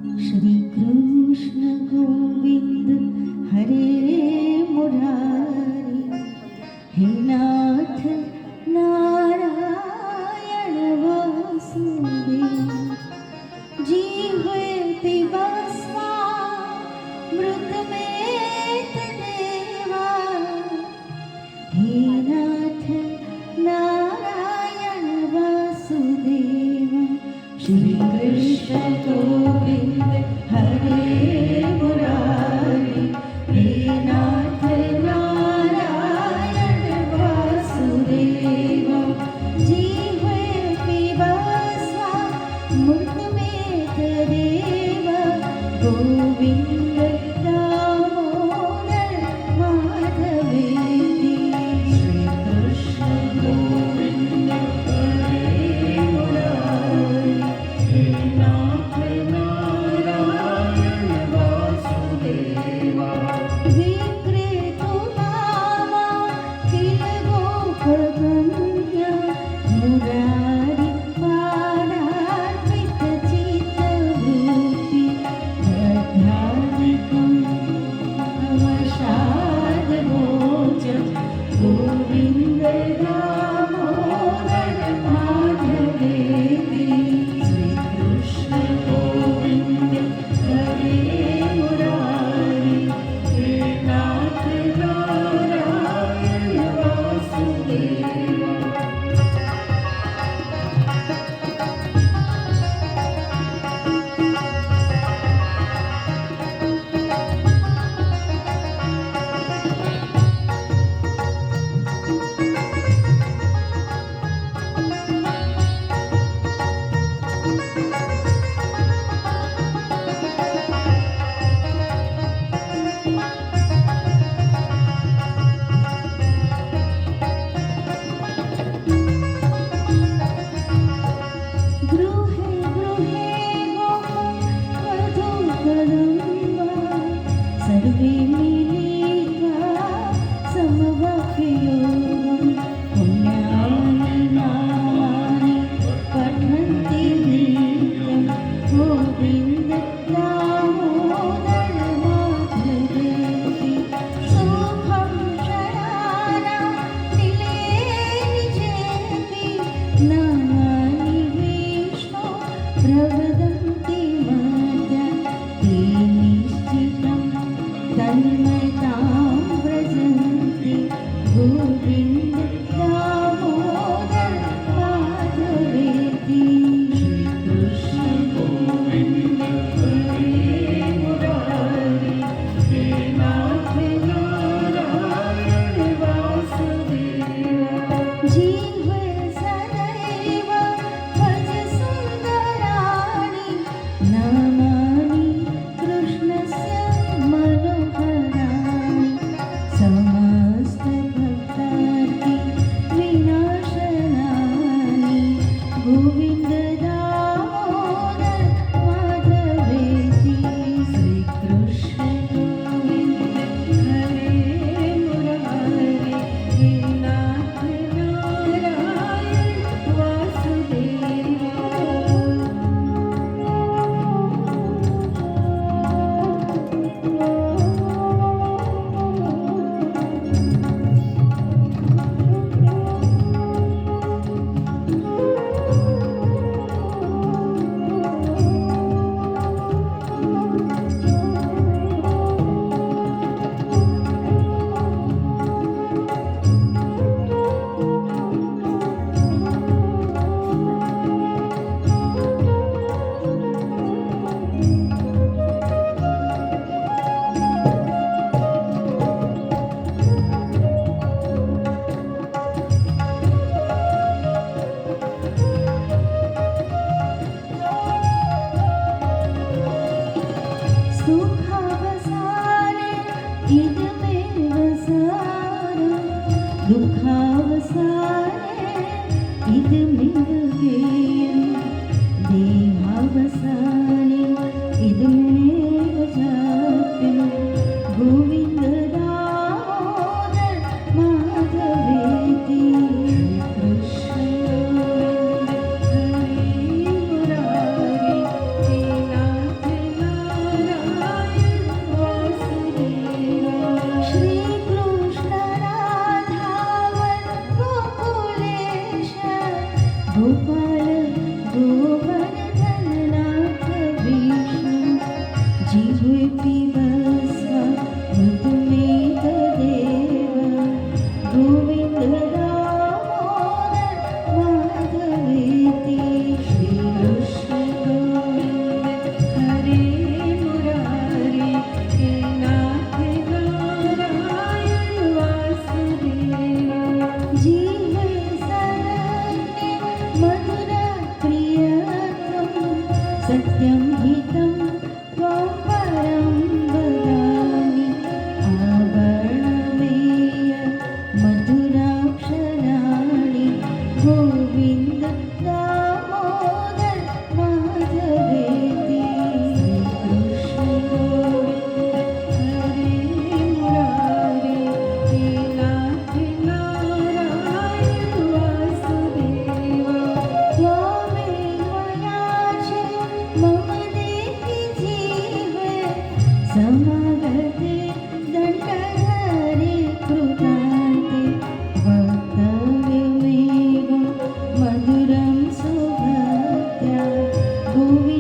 श्री कृष्ण गोविंद हरे मुरारी, हे नाथ नारायण वासुदेव। जीवे पिबा स्वामृत में देवा, हे नाथ नारायण वासुदेव। श्री कृष्ण गोविंद हरे मुरारी, हे नाथ नारायण वासुदेव। जीवे पिबा स्वामृत में देव, गोविंद दामोदर माधवेति। श्री कृष्ण गोविंद हरे मुरारी, हे नाथ नारायण वासुदेवा। विक्रेतु नामा किल गोकुलगम्य, मुरारी पादार्पित चित्तवृत्ति। दधानिकं नवशादभोजं, गोविन्द दामोदर माधवेति। श्रीकृष्ण गोविन्द हरे मुरारी, हे नाथ नारायण वासुदेवा। गृहे गृहे गोपवधूकदम्बा, सर्वे मिलित्वा समवाक्ययोगं। पुण्यानि नामानि पठन्ति नित्यं, गोविन्द दामोदर माधवेति। सुखं शराणां निले निजेऽपि, नामानि विष्णो प्रवदन्ति मद्या। ते निश्चितं तन्मयतां व्रजन्ति, गोविन्द दामोदर माधवेति। श्रीकृष्ण गोविन्द हरे मुरारी, हे नाथ नारायण वासुदेवा। जीव सदैव भज सुन्दराणि, नामानि कृष्णस्य मनोहराणि। समस्त भक्तार्ति विनाशनानि, गोविन्द दामोदर माधवेति। श्रीकृष्ण गोविन्द हरे मुरारी, हे नाथ नारायण वासुदेवा। सुखावसाने इदमेव सारं, दुःखावसाने इदमेव गेयं। देहावसाने इदमेव जाप्यं, गोविन्द दामोदर माधवेति। श्रीकृष्ण गोविन्द हरे मुरारी, हे नाथ हितं त्वं परं वदामि आवरणमेय मधुराक्षराणि गोविन्द दामोदर माधवेति हरे मुरारे हे नाथ नारायण वासुदेव त्वमेव याचे मम देहि जीवे समागते दण्डहरे कृतान्ते वक्तव्यमेव मधुरं सुभक्त्या गोविन्द